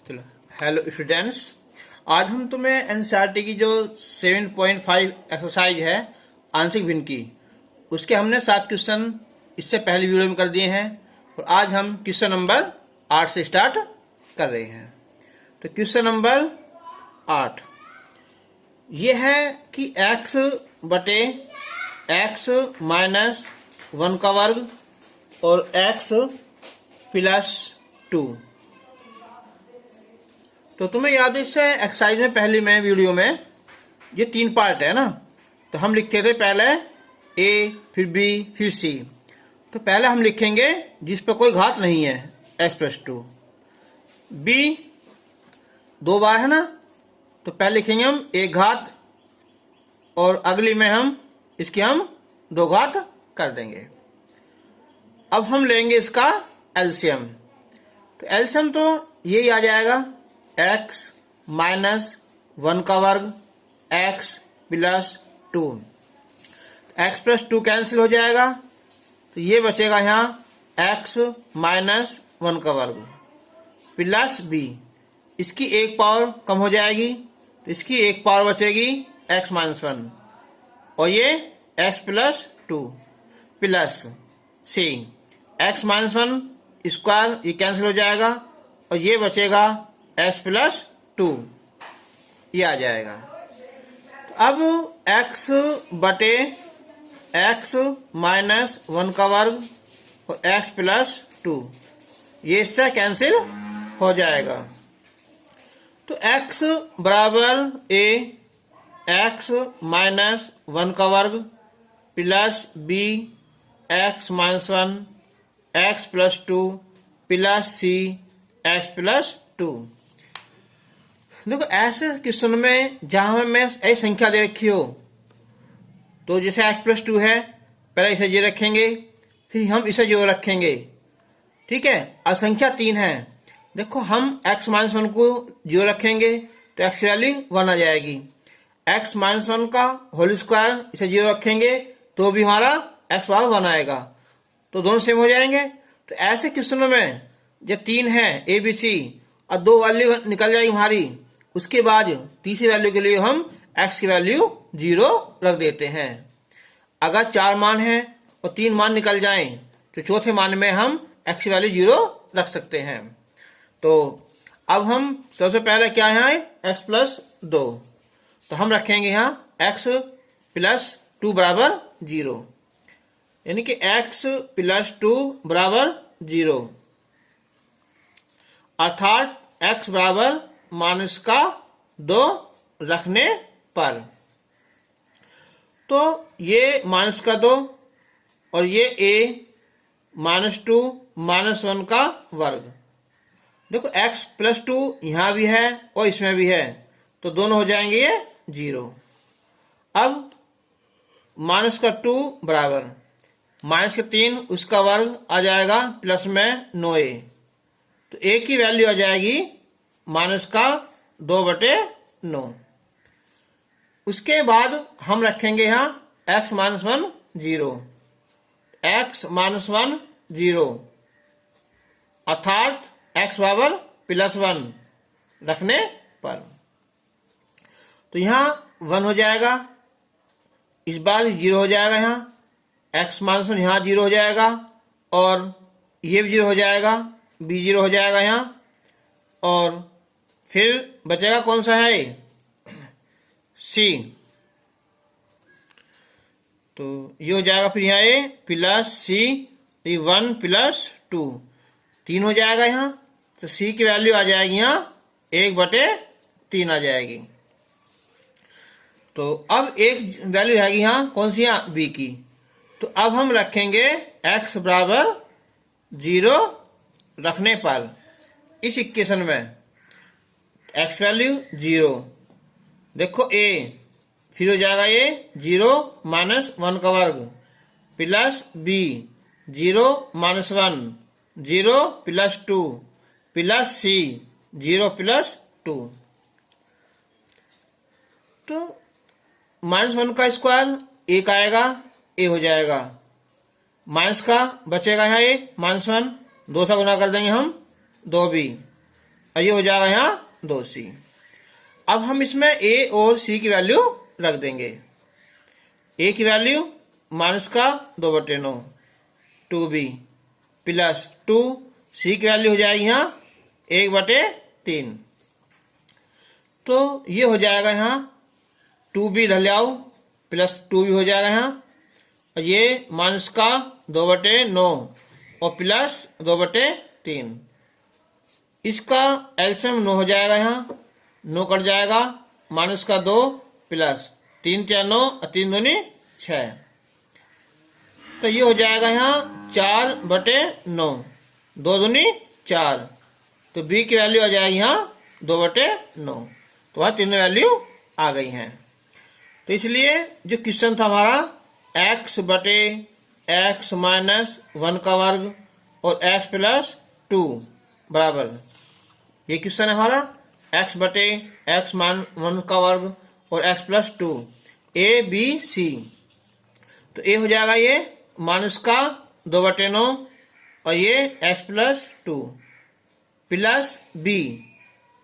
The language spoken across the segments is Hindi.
चलो, हेलो स्टूडेंट्स। आज हम तुम्हें एनसीईआरटी की जो 7.5 एक्सरसाइज है आंशिक भिन्न की, उसके हमने 7 क्वेश्चन इससे पहले वीडियो में कर दिए हैं और आज हम क्वेश्चन नंबर 8 से स्टार्ट कर रहे हैं। तो क्वेश्चन नंबर 8 ये है कि x बटे x माइनस 1 का वर्ग और x प्लस 2। तो तुम्हें याद है इससे एक्सरसाइज में पहले में वीडियो में ये 3 पार्ट है ना, तो हम लिखे थे पहले a फिर b फिर c। तो पहले हम लिखेंगे जिस पर कोई घात नहीं है x प्लस 2। b 2 बार है ना, तो पहले लिखेंगे हम एक घात और अगली में हम इसकी 2 घात कर देंगे। अब हम लेंगे इसका एलसीएम। तो एलसीएम तो यही आ जाएगा x माइनस 1 का वर्ग x plus 2। x plus 2 cancel हो जाएगा, तो ये बचेगा यहाँ x माइनस 1 का वर्ग प्लस b। इसकी एक पावर कम हो जाएगी, तो इसकी एक पावर बचेगी x माइनस 1 और ये x plus 2 plus c। x minus 1 square ये कैंसिल हो जाएगा और ये बचेगा x प्लस 2, ये आ जाएगा। अब x बटे x माइनस 1 का वर्ग और x प्लस 2 ये इससे कैंसिल हो जाएगा। तो x बराबर a x माइनस 1 का वर्ग plus b x minus 1 x plus 2 plus c x plus 2। देखो ऐसे क्वेश्चन में जहां में ऐसी संख्या दे रखी हो, तो जैसे x प्लस 2 है, पहले इसे 0 रखेंगे फिर हम इसे 0 रखेंगे, ठीक है। अब संख्या 3 है, देखो हम x माइनस 1 को 0 रखेंगे तो x वैल्यू 1 आ जाएगी। x माइनस 1 का होल स्क्वायर इसे 0 रखेंगे तो भी हमारा x बार 1 आएगा, तो दोनों सेम हो जाएंगे। तो ऐसे क्वेश्चनों में जब 3 है ए बी सी और 2 वैल्यू निकल जाएगी हमारी, उसके बाद तीसरी वैल्यू के लिए हम x की वैल्यू 0 रख देते हैं। अगर 4 मान है और 3 मान निकल जाएं तो चौथे मान में हम x की वैल्यू 0 रख सकते हैं। तो अब हम सबसे पहले क्या है x प्लस 2, तो हम रखेंगे यहाँ x प्लस 2 बराबर 0, यानी कि x प्लस 2 बराबर 0, अर्थात x बराबर माइनस का 2 रखने पर। तो ये माइनस का 2 और ये a माइनस 2 माइनस 1 का वर्ग। देखो x प्लस 2 यहां भी है और इसमें भी है, तो दोनों हो जाएंगे ये 0। अब माइनस का 2 बराबर माइनस का 3 उसका वर्ग आ जाएगा प्लस में 9a, तो a की वैल्यू आ जाएगी माइनस का 2/9। उसके बाद हम रखेंगे यहाँ x माइनस 1 0, x माइनस 1 0, अर्थात x बराबर प्लस 1 रखने पर। तो यहाँ 1 हो जाएगा, इस बार 0 हो जाएगा, यहाँ x माइनस 1 यहाँ 0 हो जाएगा और ये भी 0 हो जाएगा, b 0 हो जाएगा यहाँ, और फिर बचेगा कौन सा है c, तो ये हो जाएगा फिर यहाँ a प्लस c, 1 प्लस 2 3 हो जाएगा यहाँ, तो c की वैल्यू आ जाएगी यहाँ 1/3 आ जाएगी। तो अब एक वैल्यू रहेगी यहाँ कौन सी, यहाँ b की। तो अब हम रखेंगे x बराबर 0 रखने पर इस इक्वेशन में x वैल्यू 0, देखो a फिर हो जाएगा ये 0 माइनस 1 का वर्ग plus b 0 minus 1 0 plus 2 plus c 0 plus 2। तो माइनस 1 का स्क्वायर 1 आएगा, a हो जाएगा, माइनस का बचेगा यहाँ a माइनस 1, 2 से गुना कर देंगे हम 2b और ये हो जाएगा यहाँ 2c। अब हम इसमें a और c की वैल्यू रख देंगे। a की वैल्यू माइनस का 2/9 2b प्लस 2c की वैल्यू हो जाएगी यहाँ 1/3। तो ये हो जाएगा यहाँ 2b इधर ले आओ प्लस 2b हो जाएगा यहाँ, और ये माइनस का 2/9 और प्लस 2/3। इसका एलसीएम 9 हो जाएगा यहाँ, 9 कट जाएगा, माइनस का 2 प्लस 3 4 9 और 3 दूनी 6। तो ये हो जाएगा यहाँ 4/9, 2 दूनी 4। तो b की वैल्यू आ जाएगी यहाँ 2/9। तो वहाँ तीनों वैल्यू आ गई हैं। तो इसलिए जो क्वेश्चन था हमारा x/x माइनस 1 का वर्ग और x प्लस 2 बराबर, ये क्वेश्चन है हमारा x/x मान 1 का वर्ग और x plus 2 a b c। तो a हो जाएगा ये माइनस का 2/9 और ये x प्लस 2 प्लस b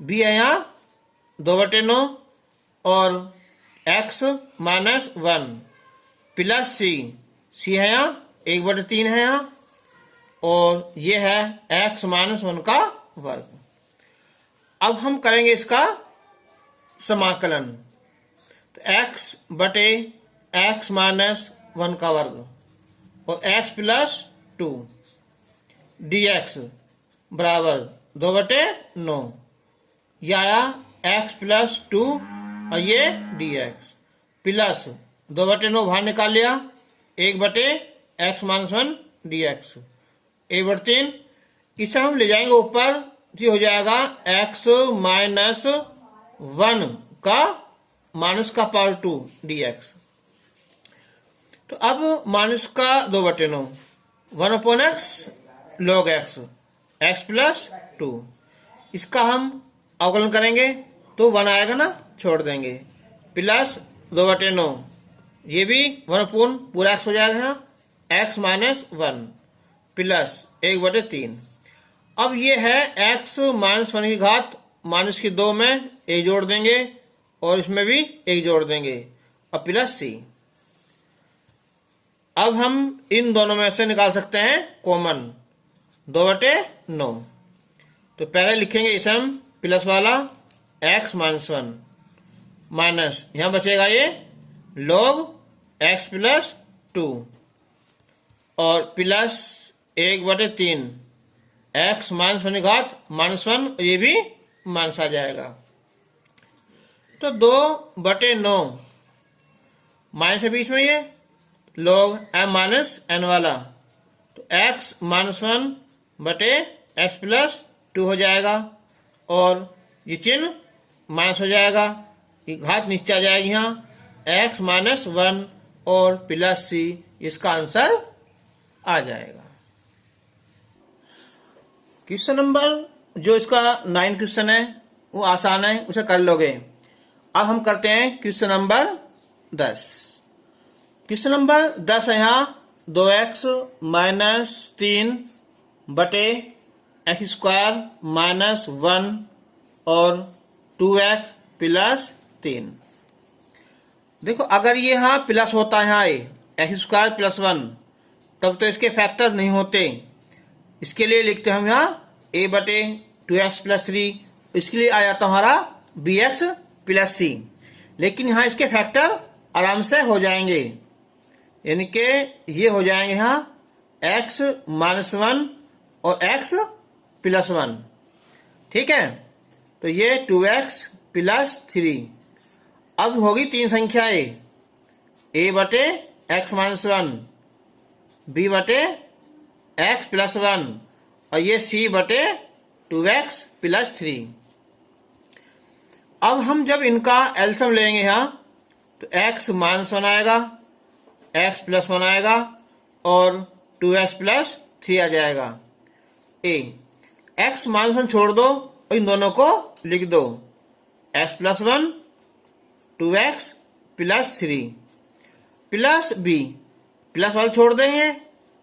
है यहाँ 2/9 और x माइनस 1 प्लस c है यहाँ 1/3 है यहाँ, और ये है x माइनस 1 का वर्ग। अब हम करेंगे इसका समाकलन। तो x/x माइनस 1 का वर्ग और x प्लस 2 dx बराबर 2/9। यह आया x प्लस 2 और ये dx प्लस 2/9 बाहर निकाल लिया 1/x माइनस 1 dx 1/3। इसे हम ले जाएंगे ऊपर, ये हो जाएगा x माइनस 1 का माइनस का पावर 2 dx। तो अब माइनस का 2/9 1/x log x प्लस 2, इसका हम अवकलन करेंगे तो 1 आएगा ना, छोड़ देंगे, प्लस 2/9 ये भी 1 पूरा x हो जाएगा यहाँ x माइनस 1 प्लस 1/3। अब ये है x माइनस 1 की घात माइनस की 2 में 1 जोड़ देंगे और इसमें भी 1 जोड़ देंगे और प्लस c। अब हम इन दोनों में से निकाल सकते हैं कॉमन 2/9। तो पहले लिखेंगे इसे हम प्लस वाला x माइनस 1 माइनस यहां बचेगा ये log x प्लस 2 और प्लस 1/3 x माइनस 1 की घात माइनस 1, ये भी माइनस आ जाएगा। तो 2/9 माइनस है बीच में ये log m माइनस n वाला, तो x माइनस 1/x प्लस 2 हो जाएगा और ये चिन्ह माइनस हो जाएगा, ये घात नीचे आ जाएगी यहाँ x माइनस 1 और प्लस c, इसका आंसर आ जाएगा। क्वेश्चन नंबर जो इसका 9 क्वेश्चन है वो आसान है, उसे कर लोगे। अब हम करते हैं क्वेश्चन नंबर 10। क्वेश्चन नंबर 10 है यहाँ 2x माइनस 3/x² माइनस 1 और 2x प्लस 3। देखो अगर ये यहाँ प्लस होता है यहाँ x² प्लस 1 तब तो इसके फैक्टर नहीं होते, इसके लिए लिखते हम यहाँ a/2x प्लस 3, इसके लिए आ जाता हमारा bx प्लस c। लेकिन यहाँ इसके फैक्टर आराम से हो जाएंगे, यानी कि ये हो जाएंगे यहाँ x माइनस 1 और x प्लस 1। ठीक है, तो ये 2x प्लस 3। अब होगी 3 संख्याएं a/x माइनस 1, b/x प्लस 1 और ये c/2x प्लस 3। अब हम जब इनका एलसीएम लेंगे यहाँ तो x माइनस 1 आएगा, x प्लस 1 आएगा और 2x प्लस 3 आ जाएगा। x माइनस 1 छोड़ दो और इन दोनों को लिख दो, x plus 1 2x plus 3 plus b, plus वाला छोड़ देंगे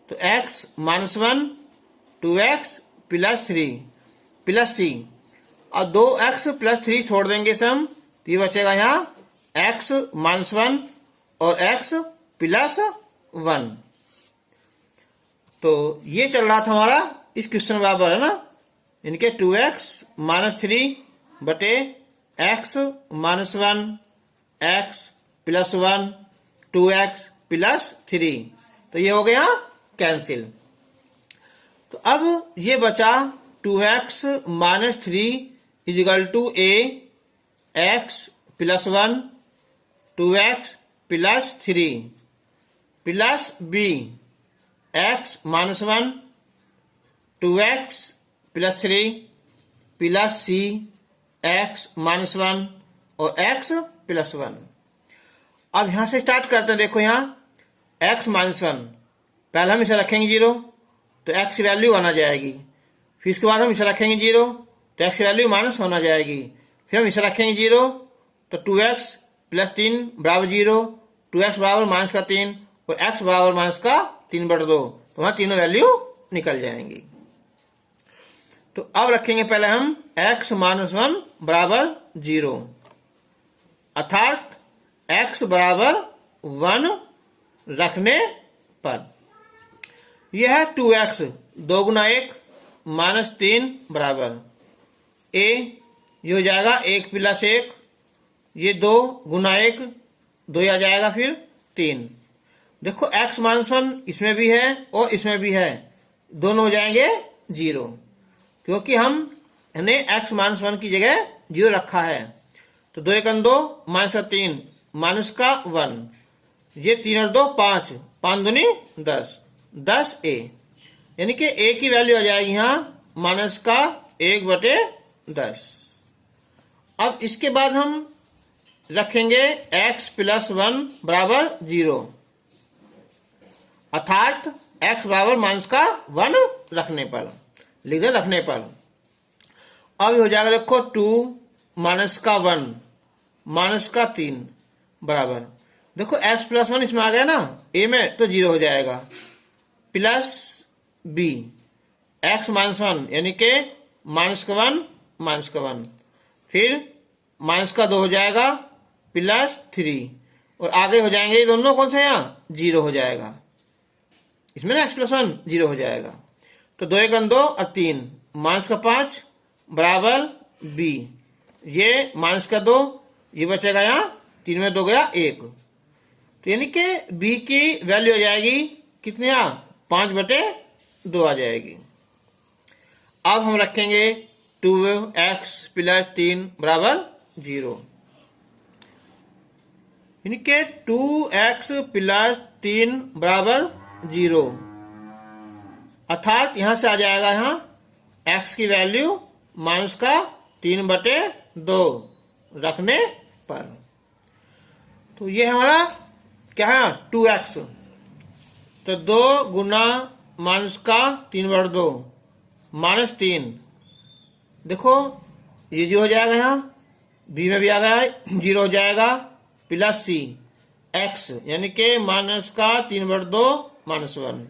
तो x minus 1 2x plus 3 plus c। और 2x+3 छोड़ देंगे इसे हम, तो ये बचेगा यहाँ x-1 और x+1। तो ये चल रहा था हमारा इस क्वेश्चन बराबर है ना, इनके 2x-3 बटे x-1 x+1 2x+3, तो ये हो गया कैंसिल। तो अब ये बचा 2x-3 = a x+1 2x+3 plus b x-1 2x+3 plus c x-1 और x+1। अब यहां से स्टार्ट करते हैं। देखो यहाँ x-1 पहले हम इसे रखेंगे 0, तो x की वैल्यू 1 आ जाएगी। फिर इसके बाद हम इसे रखेंगे 0, तो x की वैल्यू -1 आ जाएगी। फिर हम इसे रखेंगे 0, तो 2x+3 = 0, 2x = -3 और x = -3/2, तो वहां तीनों वैल्यू निकल जाएंगी। तो अब रखेंगे पहले हम x-1 = 0, अर्थात x = 1 रखने पर यह है 2x 2 × 1 -3 बराबर a, ये हो जाएगा 1 + 1, ये 2 × 1 2 आ जाएगा, फिर 3। देखो x-1 इसमें भी है और इसमें भी है, दोनों हो जाएंगे 0, क्योंकि हमने x-1 की जगह 0 रखा है। तो 2 × 2 -3 -1, ये 3 और 2 5, 5 दूनी 10, 10a, यानी कि a की वैल्यू आ जाएगी यहाँ -1/10। अब इसके बाद हम रखेंगे x+1 = 0, अर्थात x = -1 रखने पर, लिख दे रखने पर। अब हो जाएगा देखो 2 -1 -3 बराबर, देखो x+1 इसमें आ गया ना a में, तो 0 हो जाएगा, प्लस b x-1 यानी के -1 -1, फिर -2 हो जाएगा, प्लस 3 और आगे हो जाएंगे ये दोनों कौन से यहाँ 0 हो जाएगा, इसमें ना x+1 0 हो जाएगा। तो 2 × 2 और 3 -5 बराबर b, ये -2, ये बचेगा यहाँ 3 में 2 गया 1, तो यानी कि b की वैल्यू आ जाएगी कितने यहाँ 5/2 आ जाएगी। अब हम रखेंगे 2x+3 = 0, यानी कि 2x+3 = 0, अर्थात यहां से आ जाएगा यहाँ x की वैल्यू -3/2 रखने पर। तो ये हमारा क्या है 2x, तो 2 × -3/2 -3, देखो ये 0 हो जाएगा, यहाँ b में भी आ गया 0 हो जाएगा, प्लस c x यानी कि -3/2 -1,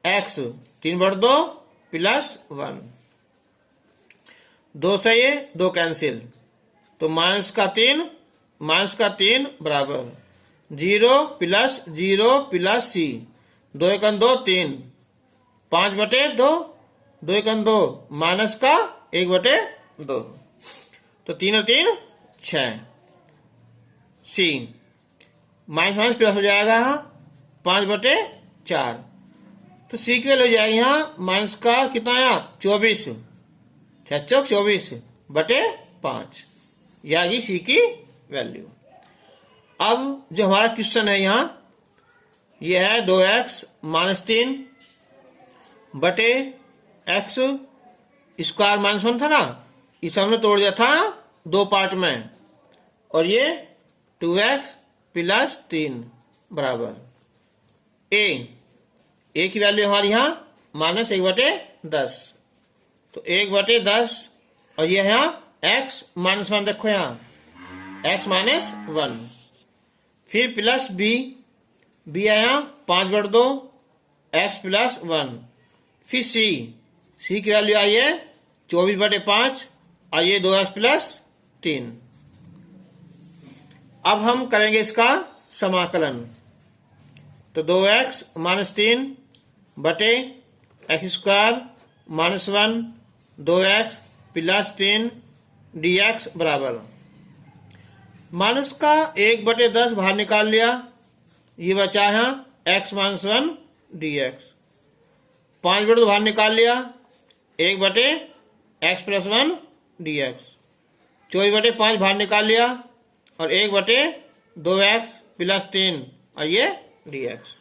x 3/2 प्लस 1, 2 से ये 2 कैंसिल, तो -3 बराबर 0 प्लस 0 प्लस c, 2 × 2 3, 5/2, 2 × 2 -1/2, तो 3 और 3 6, c माइनस प्लस हो जाएगा यहाँ 5/4, तो c की वैल्यू हो जाएगी यहाँ माइनस का कितना यहाँ 24, 6 24/5, यह आ गई c की वैल्यू। अब जो हमारा क्वेश्चन है यहाँ, यह है 2x -3 बटे x स्क्वायर -1 था ना, इसे हमने तोड़ दिया था 2 पार्ट में, और ये 2x + 3 बराबर a की वैल्यू हमारी यहाँ -1/10, तो 1/10, और ये यहाँ x -1, देखो यहाँ x -1, फिर प्लस b है यहाँ 5/2 x + 1, फिर c की वैल्यू आई है 24/5 और ये 2x प्लस 3। अब हम करेंगे इसका समाकलन। तो 2x माइनस 3 बटे x square minus 1 2x plus 3 dx बराबर माइनस का 1/10 बाहर निकाल लिया, ये बचा है x माइनस 1 dx। 5/2 बाहर निकाल लिया, 1/x प्लस 1 dx। 24/5 बाहर निकाल लिया और 1/2x प्लस 3 और ये dx।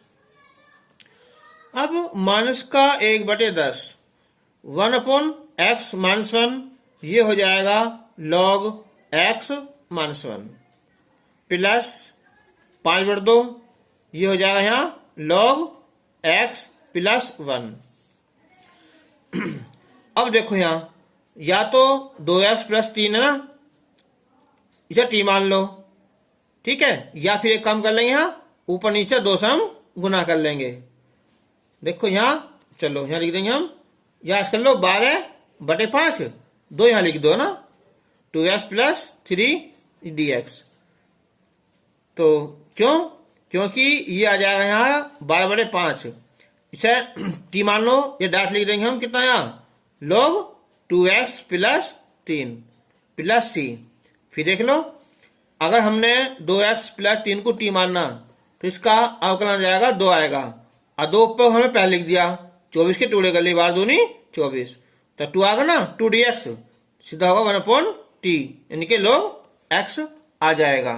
अब माइनस का 1/10 1/x माइनस 1 ये हो जाएगा log x माइनस 1 प्लस 5/2 ये हो जाएगा यहाँ log x प्लस 1। अब देखो यहाँ या तो 2x प्लस 3 है ना, इसे t मान लो, ठीक है, या फिर एक काम कर लेंगे यहाँ ऊपर नीचे 2 से हम गुना कर लेंगे। देखो यहाँ चलो यहाँ लिख देंगे हम, यहाँ कर लो 12/5 2 यहाँ लिख दो ना, 2x प्लस 3 dx। तो क्यों? क्योंकि ये आ जाएगा यहाँ 12/5, इसे t मान लो, ये डाट लिख देंगे हम कितना यहाँ log 2x plus 3 plus c। फिर देख लो अगर हमने 2x प्लस 3 को t मानना तो इसका अवकलन आ जाएगा 2 आएगा, और 2 ऊपर हमने पहले लिख दिया, 24 के टुकड़े कर लिए, बार दूनी 24, तो 2 आएगा ना 2 dx, सीधा होगा 1/t, यानी कि log x आ जाएगा।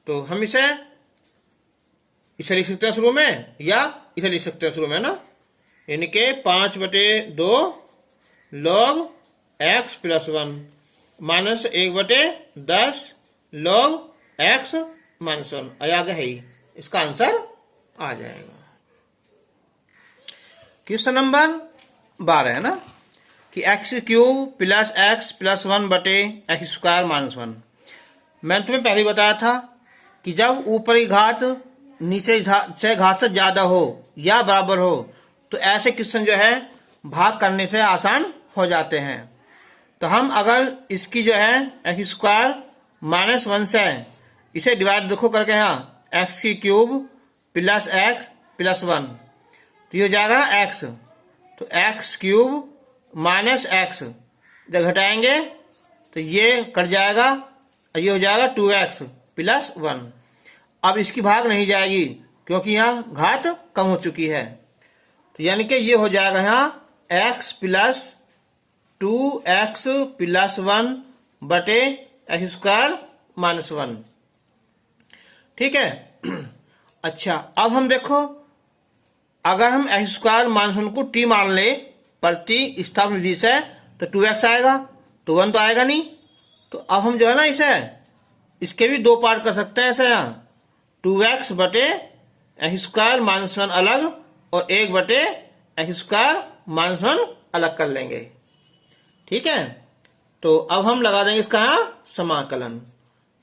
तो हम इसे लिख सकते हैं शुरू में या इसे लिख सकते हैं शुरू में ना, यानी कि 5/2 log x plus 1 minus 1/10 log x minus 1 आगे है ही, इसका आंसर आ जाएगा। क्वेश्चन नंबर 12 है ना कि x³ प्लस x प्लस 1 बटे एक्स स्क्वायर माइनस 1। मैंने तुम्हें पहले बताया था कि जब ऊपरी घात नीचे से घात से ज्यादा हो या बराबर हो तो ऐसे क्वेश्चन जो है भाग करने से आसान हो जाते हैं। तो हम अगर इसकी जो है एक्स स्क्वायर माइनस 1 से इसे डिवाइड देखो करके यहाँ x³ प्लस x प्लस 1 तो ये हो जाएगा x, तो x³ माइनस x जब घटाएंगे तो ये कट जाएगा, ये हो जाएगा 2x प्लस 1। अब इसकी भाग नहीं जाएगी क्योंकि यहाँ घात कम हो चुकी है, तो यानी कि ये हो जाएगा यहाँ x प्लस 2x प्लस 1 बटे एक्स स्क्वायर माइनस 1, ठीक है। अच्छा अब हम देखो अगर हम एक्स स्क्वायर माइनस 1 को t मान ले प्रति स्थापन विधि से तो 2x आएगा, तो 1 तो आएगा नहीं। तो अब हम जो है ना इसे इसके भी 2 पार्ट कर सकते हैं ऐसे, यहाँ 2x बटे एक्स स्क्वायर माइनस 1 अलग और 1 बटे एक्स स्क्वायर माइनस 1 अलग कर लेंगे, ठीक है। तो अब हम लगा देंगे इसका यहाँ समाकलन,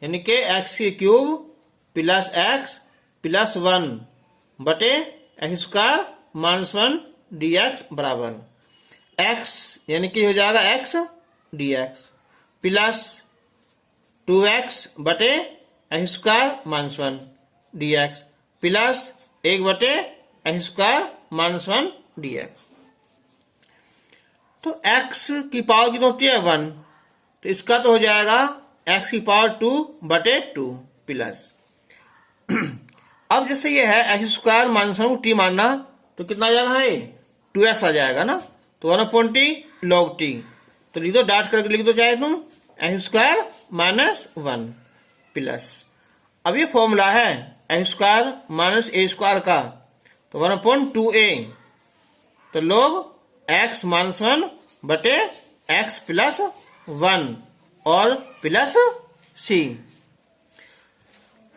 यानी कि x³ प्लस x प्लस 1 बटे एक्स स्क्वायर माइनस 1 dx बराबर x यानी कि हो जाएगा x dx प्लस 2x बटे x square minus 1 dx plus 1 बटे एक्स स्क्वायर माइनस 1 dx। तो x की पावर कितनी होती है 1, तो इसका तो हो जाएगा x की पावर 2 बटे 2 प्लस अब जैसे ये है एक्स स्क्वायर माइनस 1 को t मानना तो कितना आ जाएगा है 2x आ जाएगा ना, तो 1/t log t, तो लिख दो डाट करके लिख दो चाहे तुम एक्स स्क्वायर माइनस 1 प्लस, अब ये फॉर्मूला है एक्स स्क्वायर माइनस ए स्क्वायर का, तो 1/2a, तो log x माइनस 1 बटे x प्लस 1 और प्लस c,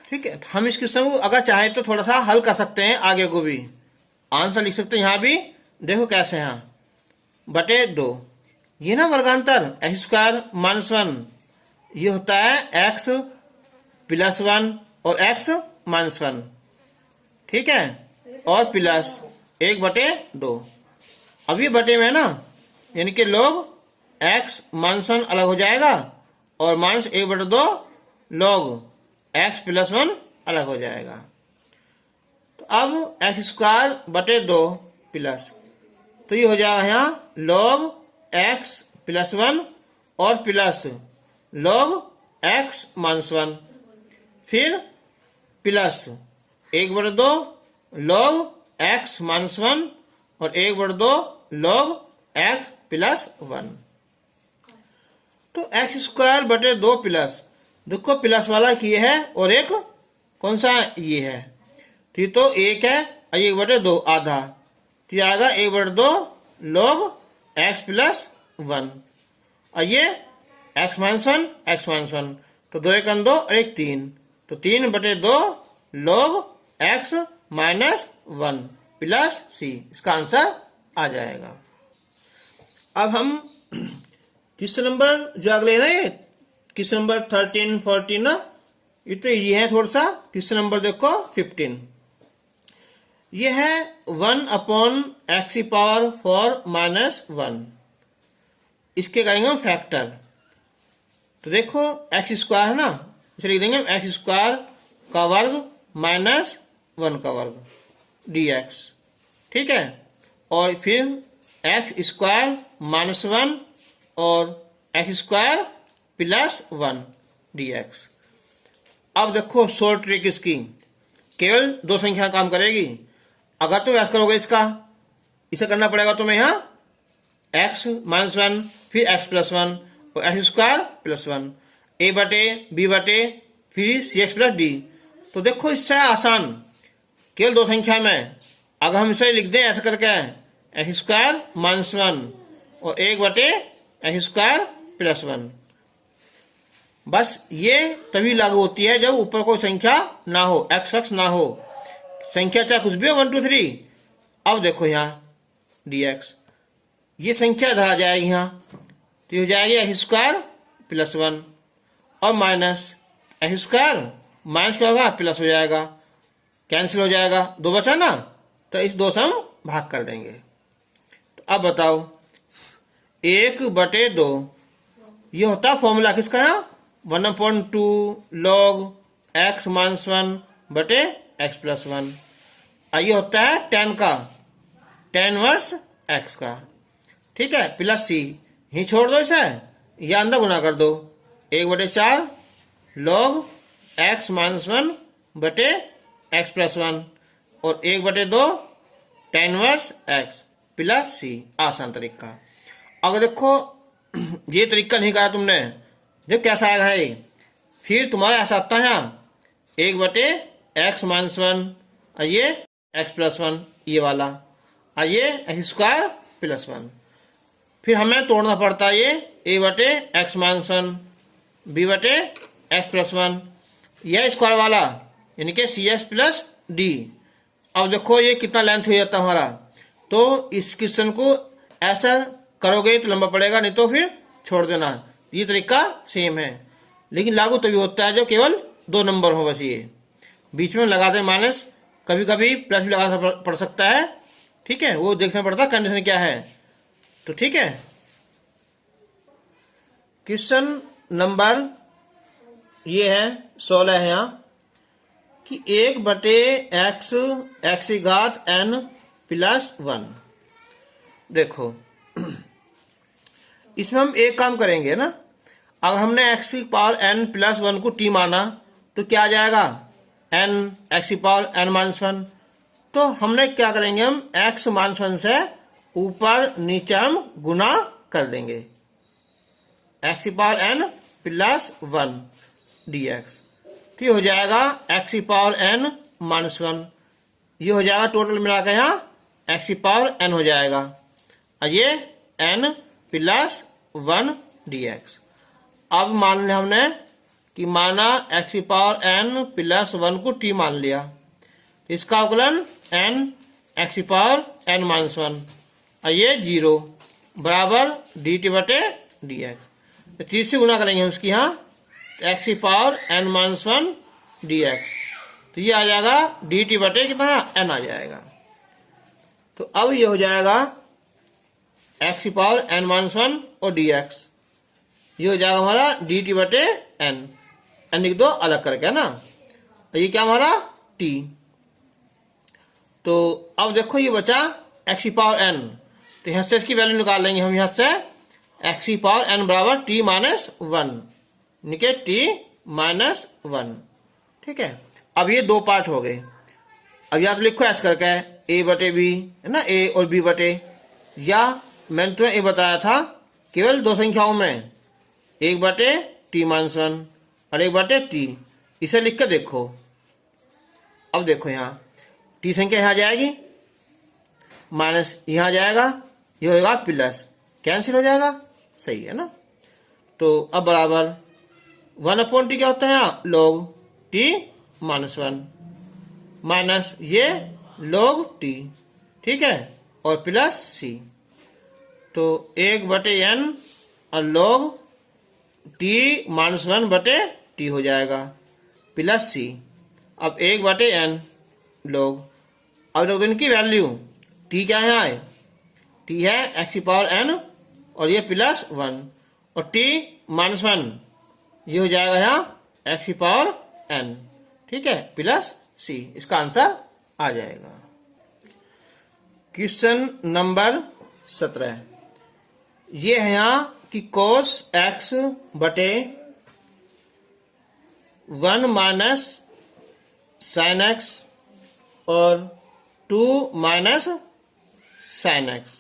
ठीक है। हम इस क्वेश्चन को अगर चाहे तो थोड़ा सा हल कर सकते हैं, आगे को भी आंसर लिख सकते हैं, यहाँ भी देखो कैसे यहाँ बटे 2, ये ना वर्गांतर एक्स स्क्वायर माइनस 1 ये होता है x प्लस 1 और x माइनस 1, ठीक है, और प्लस 1/2। अब ये बटे में है ना, यानी कि log एक्स माइनस 1 अलग हो जाएगा और माइनस 1/2 log एक्स प्लस 1 अलग हो जाएगा। तो अब एक्स स्क्वायर बटे 2 प्लस, तो ये हो जाएगा यहाँ log एक्स प्लस 1 और प्लस log एक्स माइनस 1, फिर प्लस 1/2 log एक्स माइनस 1 और 1/2 log एक्स प्लस 1। तो एक्स स्क्वायर बटे 2 प्लस, देखो प्लस वाला ये है और एक कौन सा ये है, तो एक है 1/2 आधा, तो ये आएगा 1/2 log एक्स प्लस 1 और ये एक्स माइनस 1, तो 2 1 2 और 1 3, तो 3/2 log एक्स माइनस 1 प्लस सी, इसका आंसर आ जाएगा। अब हम क्वेश्चन नंबर जो अगले ना, ये क्वेश्चन नंबर 13 14 ना, ये तो ये है थोड़ा सा। क्वेश्चन नंबर देखो 15, ये है 1/x⁴ इसके करेंगे हम फैक्टर। तो देखो एक्स स्क्वायर है ना, इसे लिख देंगे एक्स स्क्वायर का वर्ग माइनस 1 का वर्ग dx, ठीक है। और फिर एक्स स्क्वायर माइनस 1 और एक्स स्क्वायर प्लस 1 dx। अब देखो शॉर्ट ट्रिक इसकी, केवल 2 संख्या काम करेगी। अगर तुम ऐसा करोगे इसका, इसे करना पड़ेगा तुम्हें यहाँ एक्स माइनस 1 फिर एक्स प्लस 1 और एक्स स्क्वायर प्लस 1 a बटे b बटे फिर सी एक्स प्लस डी। तो देखो इससे आसान, केवल 2 संख्या में अगर हम इसे लिख दें ऐसा करके एक्स स्क्वायर माइनस 1 और 1 बटे एक्स स्क्वायर प्लस 1, बस ये तभी लागू होती है जब ऊपर कोई संख्या ना हो, एक्स ना हो, संख्या चाहे कुछ भी हो 1 2 3। अब देखो यहाँ dx, ये संख्या इधर आ जाएगी यहाँ, तो हो जाएगी एक्स स्क्वायर प्लस 1 और माइनस एक्स स्क्वायर माइनस क्या होगा प्लस हो जाएगा, कैंसिल हो जाएगा, 2 बचा ना, तो इस 2 से हम भाग कर देंगे। तो अब बताओ 1/2 ये होता है फॉर्मूला किसका यहाँ 1/2 log एक्स माइनस 1 बटे एक्स प्लस 1, ये होता है 10 का tan इनवर्स एक्स का, ठीक है, प्लस सी, ही छोड़ दो इसे या अंदर गुना कर दो, 1/4 log एक्स माइनस 1 बटे एक्स प्लस 1 और 1/2 tan इनवर्स एक्स प्लस सी, आसान तरीका। अगर देखो ये तरीका नहीं करा तुमने, जो कैसा आएगा है, फिर तुम्हारा ऐसा आता है यहाँ 1/x माइनस 1 और ये x प्लस 1 ये वाला, और ये एक्स स्क्वायर प्लस 1, फिर हमें तोड़ना पड़ता है ये a/x माइनस 1 b/x प्लस 1 यह स्क्वायर वाला यानी कि सी एक्स प्लस डी। अब देखो ये कितना लेंथ हो जाता है हमारा, तो इस क्वेश्चन को ऐसा करोगे तो लंबा पड़ेगा, नहीं तो फिर छोड़ देना। ये तरीका सेम है, लेकिन लागू तभी होता है जब केवल 2 नंबर हो, बस ये बीच में लगा दे माइनस, कभी कभी प्लस भी लगाना पड़ सकता है, ठीक है, वो देखना पड़ता है कंडीशन क्या है। तो ठीक है, क्वेश्चन नंबर ये है 16 है यहाँ कि 1/x n प्लस 1। देखो इसमें हम एक काम करेंगे ना, अगर हमने x⁴n प्लस 1 को t माना तो क्या आ जाएगा x⁴n माइनस 1। तो हमने क्या करेंगे, हम x माइनस 1 से ऊपर नीचे हम गुना कर देंगे, x⁴n प्लस 1 dx, तो ये हो जाएगा x⁴n माइनस 1, ये हो जाएगा टोटल मिला के यहाँ x⁴n हो जाएगा, और ये n प्लस 1 dx। अब मान लिया हमने कि माना x⁴n प्लस 1 को t मान लिया, इसका अवकलन n x⁴n माइनस 1 और ये 0 बराबर dt/dx। तो 3 से गुना करेंगे हम उसकी यहाँ x⁴n माइनस 1 dx, तो ये आ जाएगा dt/ कितना n आ जाएगा। तो अब ये हो जाएगा एक्स की पावर n माइनस 1 और dx, ये हो जाएगा हमारा dt बटे n, n लिख दो अलग करके, है ना। तो ये क्या हमारा t। तो अब देखो ये बचा x की पावर n, तो यहाँ से इसकी वैल्यू निकाल लेंगे हम। यहाँ से x की पावर n बराबर t माइनस 1, निके t माइनस 1, ठीक है। अब ये दो पार्ट हो गए। अब या तो लिखो ऐसा करके a बटे b, है ना, a और b बटे, या मैंने तुम्हें ये बताया था केवल दो संख्याओं में, एक बटे t माइनस 1 और एक बटे t, इसे लिख कर देखो। अब देखो यहाँ t संख्या यहाँ जाएगी, माइनस यहाँ जाएगा, ये होगा प्लस, कैंसिल हो जाएगा, सही है ना। तो अब बराबर 1/t क्या होता है यहाँ, log t माइनस 1 माइनस ये log t, ठीक है, और प्लस c। तो 1/n और log t माइनस 1 बटे t हो जाएगा, प्लस c। अब 1/n log, अब देखो इनकी वैल्यू, t क्या है यहाँ है, t है x की पावर n और ये प्लस 1, और t माइनस 1 ये हो जाएगा यहाँ x की पावर n, ठीक है, प्लस c। इसका आंसर आ जाएगा। क्वेश्चन नंबर 17, ये है यहाँ कि cos x बटे 1 माइनस साइन x और 2 माइनस साइन x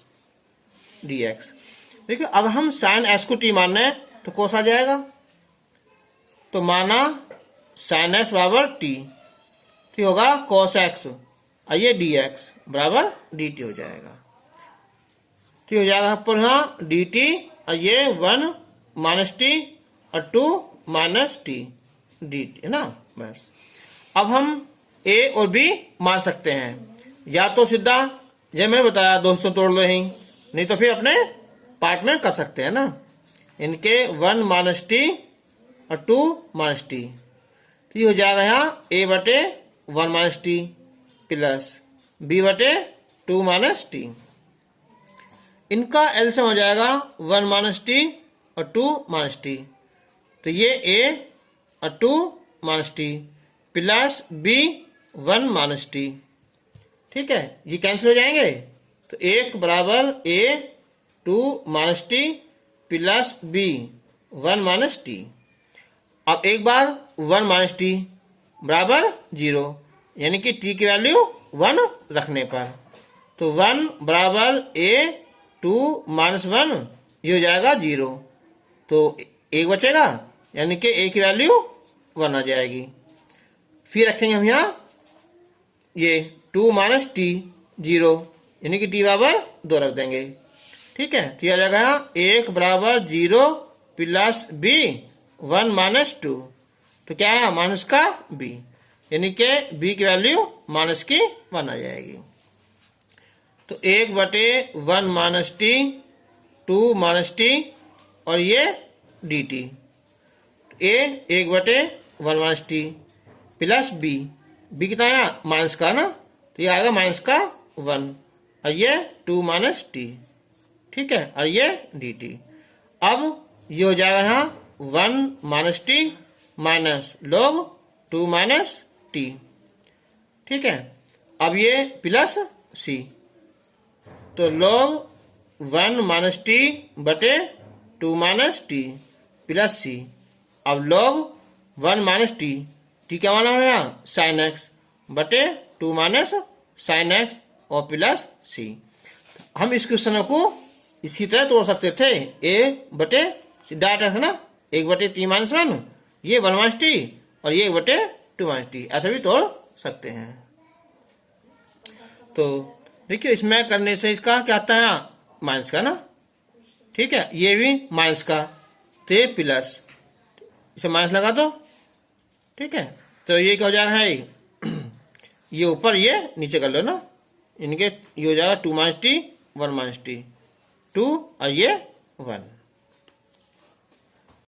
dx। देखिए अगर हम साइन x को t मान रहे हैं तो cos आ जाएगा, तो माना साइन x बराबर t, तो होगा cos x और ये dx बराबर dt हो जाएगा, ठीक हो जाएगा। पर यहाँ dt और ये 1 माइनस t और 2 माइनस t dt, है ना, बस। अब हम a और b मान सकते हैं, या तो सीधा जैसे मैंने बताया 200 तोड़ लो ही, नहीं तो फिर अपने पार्ट में कर सकते हैं ना। इनके 1 माइनस t और 2 माइनस t, तो ये हो जाएगा यहाँ a बटे 1 माइनस t प्लस b बटे 2 माइनस t। इनका एलसीएम हो जाएगा 1 माइनस t और 2 माइनस t, तो ये a और 2 minus t plus b 1 minus t, ठीक है, ये कैंसिल हो जाएंगे। तो 1 बराबर a 2 minus t plus b 1 minus t। अब एक बार 1 माइनस t बराबर 0, यानी कि t की वैल्यू 1 रखने पर, तो 1 बराबर a 2 माइनस 1 ये हो जाएगा 0, तो 1 बचेगा, यानी कि a की वैल्यू 1 आ जाएगी। फिर रखेंगे हम यहाँ ये 2 माइनस t 0, यानी कि t बराबर 2 रख देंगे, ठीक है। तो यह आ जाएगा यहाँ 1 बराबर 0 प्लस b 1 माइनस 2, तो क्या है माइनस का b, यानी कि b की वैल्यू माइनस की 1 आ जाएगी। तो 1 बटे 1 माइनस t 2 माइनस t और ये dt, a 1 बटे 1 minus t plus b, b कितना है माइनस का ना, तो ये आएगा माइनस का 1 और ये 2 माइनस t, ठीक है, और ये dt। अब ये हो जाएगा यहाँ 1 minus t minus log 2 minus t, ठीक है। अब ये प्लस c, तो log 1 माइनस t बटे 2 माइनस t प्लस c। अब log 1 माइनस t, t क्या माना है यहाँ साइन x बटे 2 माइनस साइन x और प्लस c। हम इस क्वेश्चन को इसी तरह तोड़ सकते थे, a बटे डाटा है ना, 1 बटे t माइनस 1, ये 1 माइनस t और ये 1 बटे 2 माइनस t, ऐसा भी तोड़ सकते हैं। तो देखिए इसमें करने से इसका क्या आता है माइनस का ना, ठीक है, ये भी माइनस का, तो ये प्लस, इसे माइनस लगा दो, ठीक है। तो ये क्या हो जाएगा है ये ऊपर ये नीचे कर लो ना, इनके ये हो जाएगा 2 माइनस t 1 माइनस t 2 और ये 1।